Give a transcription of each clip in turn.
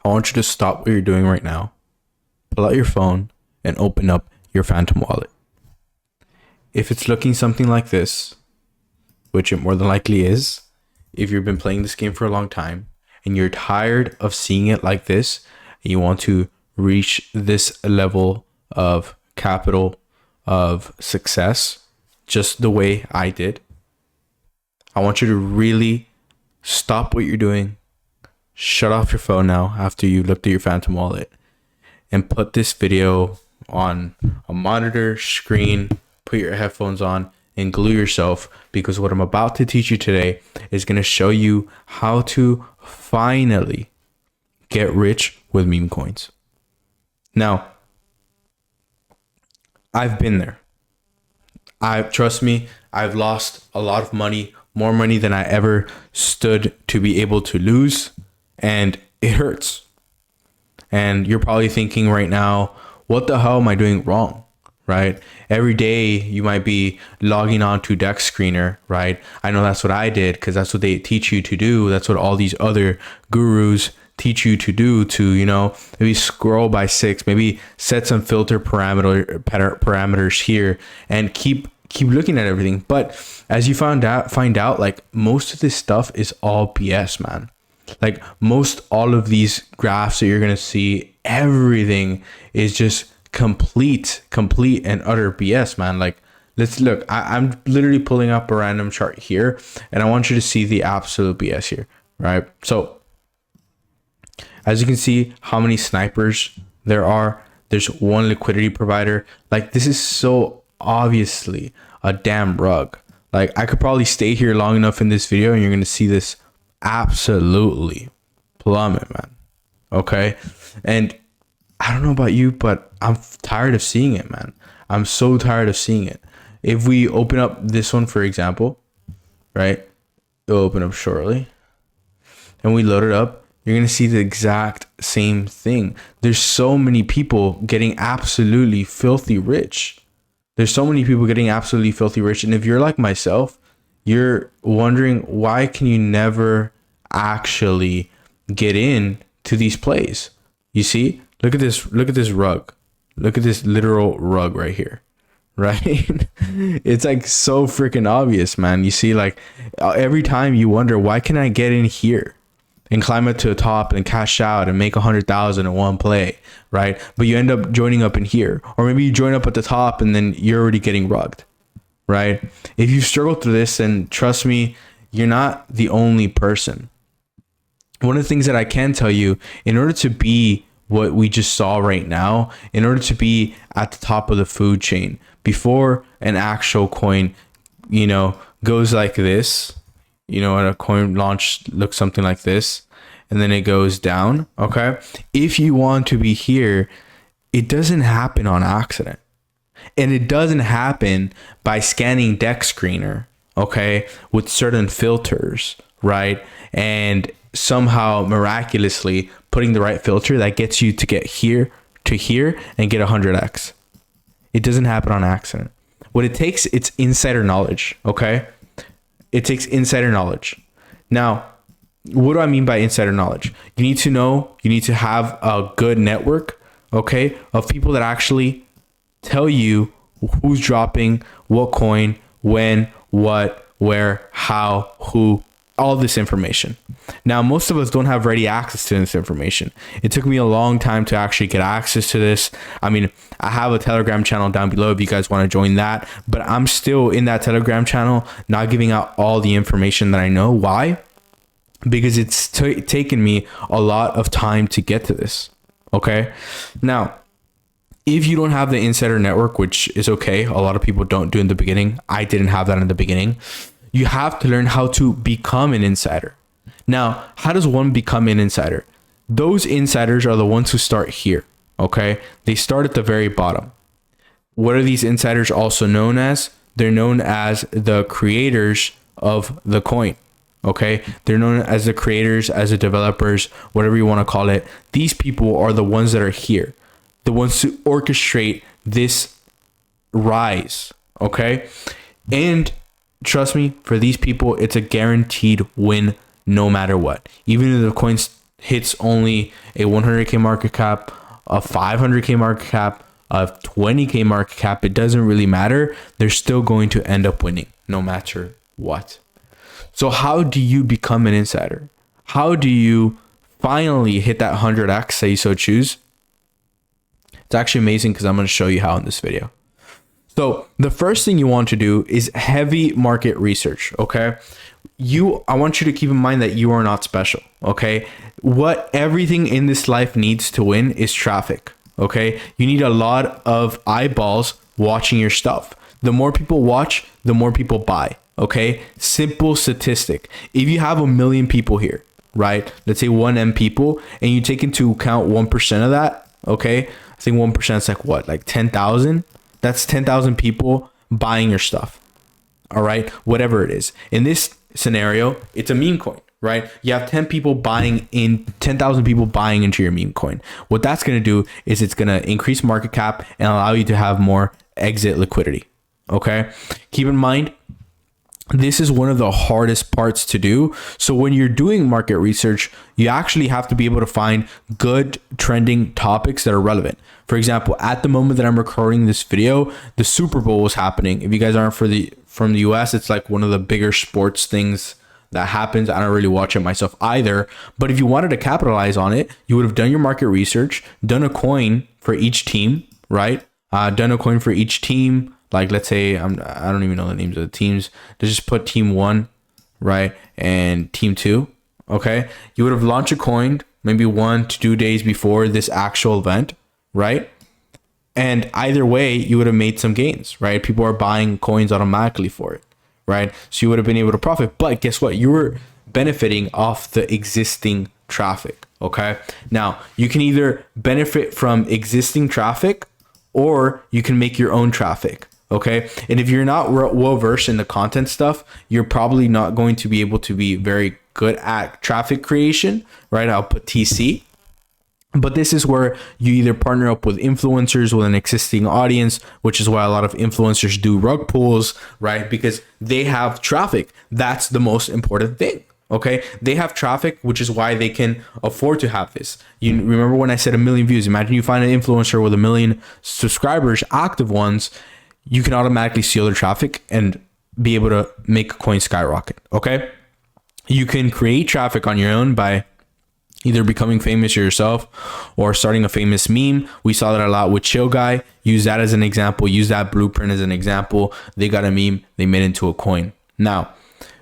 I want you to stop what you're doing right now, pull out your phone, and open up your Phantom wallet. If it's looking something like this, which it more than likely is, if you've been playing this game for a long time and you're tired of seeing it like this, and you want to reach this level of capital, of success, just the way I did, I want you to really stop what you're doing, shut off your phone now after you looked at your Phantom wallet, and put this video on a monitor screen, put your headphones on, and glue yourself, because what I'm about to teach you today is going to show you how to finally get rich with meme coins. Now, I've been there. Trust me, I've lost a lot of money, more money than I ever stood to be able to lose, and it hurts. And you're probably thinking right now, what the hell am I doing wrong? Right? Every day you might be logging on to Dex Screener, right? I know that's what I did, because that's what they teach you to do. That's what all these other gurus teach you to do, to, you know, maybe scroll by 6, maybe set some filter parameters here, and keep looking at everything. But as you find out, like, most of this stuff is all BS, man. Like, most all of these graphs that you're gonna see, everything is just complete and utter BS, man. Like, let's look. I'm literally pulling up a random chart here, and I want you to see the absolute BS here, right? So as you can see how many snipers there are, there's one liquidity provider. Like, this is so obviously a damn rug. Like, I could probably stay here long enough in this video and you're going to see this absolutely plummet, man. Okay. And I don't know about you, but I'm tired of seeing it, man. I'm so tired of seeing it. If we open up this one, for example, right? It'll open up shortly. And we load it up. You're going to see the exact same thing. There's so many people getting absolutely filthy rich. And if you're like myself, you're wondering, why can you never actually get in to these plays? You see, look at this rug. Look at this literal rug right here, right? It's like so freaking obvious, man. You see, like, every time you wonder, why can I get in here and climb up to the top and cash out and make 100,000 in one play, right? But you end up joining up in here, or maybe you join up at the top and then you're already getting rugged, right? If you struggle through this, and trust me, you're not the only person. One of the things that I can tell you, in order to be what we just saw right now, in order to be at the top of the food chain, before an actual coin, you know, goes like this, you know, and a coin launch looks something like this, and then it goes down. Okay. If you want to be here, it doesn't happen on accident. And it doesn't happen by scanning Dex Screener, okay, with certain filters, right? And somehow miraculously putting the right filter that gets you to get here to here and get 100x. It doesn't happen on accident. What it takes, it's insider knowledge, okay? It takes insider knowledge. Now, what do I mean by insider knowledge? You need to have a good network, okay, of people that actually tell you who's dropping what coin, when, what, where, how, who, all this information. Now, most of us don't have ready access to this information. It took me a long time to actually get access to this. I mean, I have a Telegram channel down below if you guys want to join that, but I'm still in that Telegram channel, not giving out all the information that I know. Why? Because it's taken me a lot of time to get to this. Okay. Now, if you don't have the insider network, which is okay, a lot of people don't do in the beginning. I didn't have that in the beginning. You have to learn how to become an insider. Now, how does one become an insider? Those insiders are the ones who start here. Okay. They start at the very bottom. What are these insiders also known as? They're known as the creators of the coin. Okay. They're known as the creators, as the developers, whatever you want to call it. These people are the ones that are here, the ones to orchestrate this rise. Okay. And trust me, for these people, it's a guaranteed win no matter what. Even if the coins hits only a 100K market cap, a 500K market cap, a 20K market cap, it doesn't really matter. They're still going to end up winning no matter what. So how do you become an insider? How do you finally hit that 100x that you so choose? It's actually amazing because I'm going to show you how in this video. So the first thing you want to do is heavy market research, okay? I want you to keep in mind that you are not special, okay? What everything in this life needs to win is traffic, okay? You need a lot of eyeballs watching your stuff. The more people watch, the more people buy, okay? Simple statistic. If you have 1 million people here, right? Let's say 1M people, and you take into account 1% of that, okay? I think 1% is like what? Like 10,000? That's 10,000 people buying your stuff. All right. Whatever it is. In this scenario, it's a meme coin, right? You have 10,000 people buying into your meme coin. What that's going to do is it's going to increase market cap and allow you to have more exit liquidity. Okay. Keep in mind, this is one of the hardest parts to do. So when you're doing market research, you actually have to be able to find good trending topics that are relevant. For example, at the moment that I'm recording this video, the Super Bowl was happening. If you guys aren't from the US, it's like one of the bigger sports things that happens. I don't really watch it myself either. But if you wanted to capitalize on it, you would have done your market research, done a coin for each team, right? Done a coin for each team. Like, let's say, I don't even know the names of the teams. Let's just put team 1, right? And team 2, okay? You would have launched a coin maybe 1 to 2 days before this actual event, right? And either way, you would have made some gains, right? People are buying coins automatically for it, right? So you would have been able to profit. But guess what? You were benefiting off the existing traffic, okay? Now, you can either benefit from existing traffic or you can make your own traffic. Okay. And if you're not well versed in the content stuff, you're probably not going to be able to be very good at traffic creation, right? I'll put TC. But this is where you either partner up with influencers with an existing audience, which is why a lot of influencers do rug pulls, right? Because they have traffic. That's the most important thing. Okay. They have traffic, which is why they can afford to have this. You remember when I said 1 million views? Imagine you find an influencer with 1 million subscribers, active ones. You can automatically see other traffic and be able to make a coin skyrocket. Okay. You can create traffic on your own by either becoming famous yourself or starting a famous meme. We saw that a lot with Chill Guy. Use that as an example. Use that blueprint as an example. They got a meme, they made it into a coin. Now,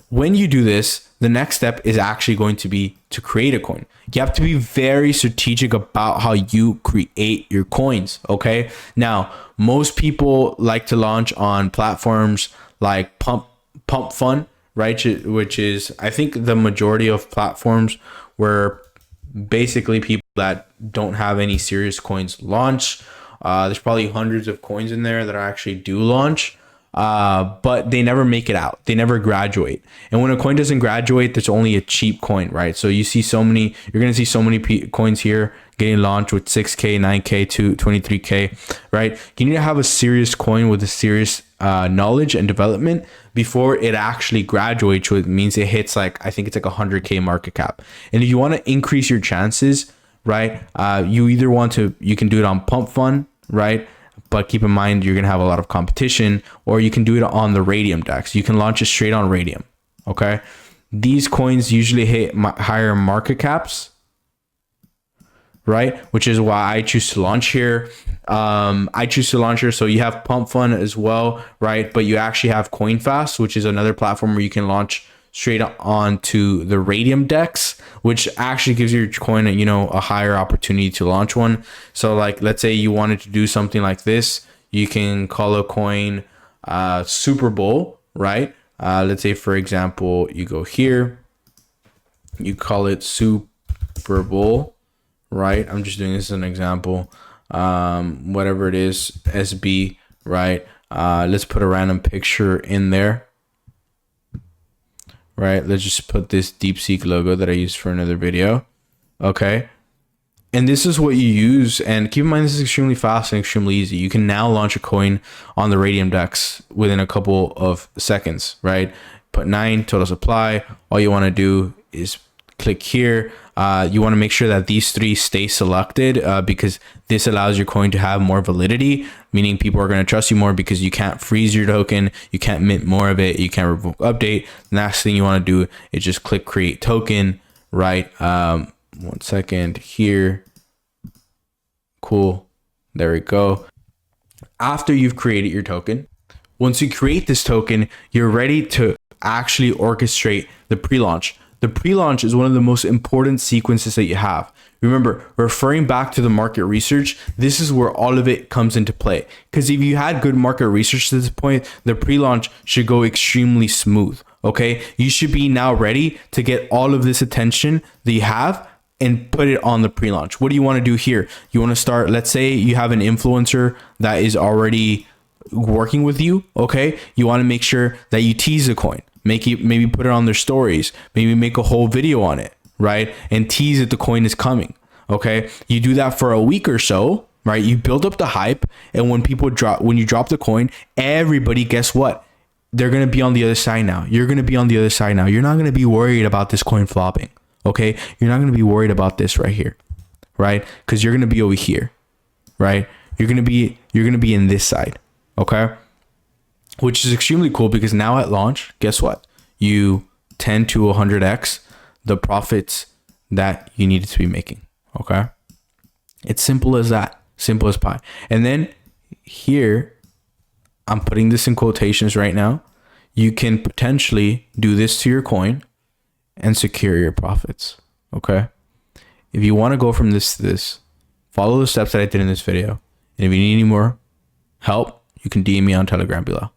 when you do this, the next step is actually going to be to create a coin. You have to be very strategic about how you create your coins, okay? Now, most people like to launch on platforms like Pump.Fun, right? Which is, I think, the majority of platforms where basically people that don't have any serious coins launch. There's probably hundreds of coins in there that actually do launch. But they never make it out. They never graduate. And when a coin doesn't graduate, there's only a cheap coin, right? So you're going to see so many coins here getting launched with 6K, 9K to 23K, right? You need to have a serious coin with a serious knowledge and development before it actually graduates, which means it hits like, I think it's like 100K market cap. And if you want to increase your chances, right? You can do it on Pump.Fun, right? But keep in mind, you're going to have a lot of competition, or you can do it on the Radium DEX. You can launch it straight on Radium. Okay. These coins usually hit higher market caps, right? Which is why I choose to launch here. So you have Pump.Fun as well, right? But you actually have CoinFast, which is another platform where you can launch straight onto the Radium DEX, which actually gives your coin a higher opportunity to launch one. So like, let's say you wanted to do something like this, you can call a coin Super Bowl, right? Let's say, for example, you go here, you call it Super Bowl, right? I'm just doing this as an example. Whatever it is, SB, right? Let's put a random picture in there. Right, let's just put this DeepSeek logo that I used for another video. Okay, and this is what you use. And keep in mind, this is extremely fast and extremely easy. You can now launch a coin on the Radium DEX within a couple of seconds, right? Put 9 total supply. All you want to do is click here. You want to make sure that these three stay selected because this allows your coin to have more validity, meaning people are going to trust you more because you can't freeze your token, you can't mint more of it, you can't revoke update. The last thing you want to do is just click create token, right? 1 second here. Cool. There we go. After you've created your token, once you create this token, you're ready to actually orchestrate the pre-launch. The pre-launch is one of the most important sequences that you have. Remember, referring back to the market research, this is where all of it comes into play. Because if you had good market research to this point, the pre-launch should go extremely smooth. Okay, you should be now ready to get all of this attention that you have and put it on the pre-launch. What do you want to do here? You want to start, let's say you have an influencer that is already working with you. Okay, you want to make sure that you tease the coin. Maybe put it on their stories, maybe make a whole video on it, right? And tease that the coin is coming. Okay, you do that for a week or so, right? You build up the hype, and when you drop the coin, everybody, guess what? They're going to be on the other side now. You're going to be on the other side now. You're not going to be worried about this coin flopping. Okay, you're not going to be worried about this right here, right? Because you're going to be over here, right? You're going to be in this side. Okay, which is extremely cool because now at launch, guess what? You 10 to 100x the profits that you needed to be making. Okay, it's simple as that, simple as pie. And then here, I'm putting this in quotations right now. You can potentially do this to your coin and secure your profits. Okay, if you want to go from this to this, follow the steps that I did in this video. And if you need any more help, you can DM me on Telegram below.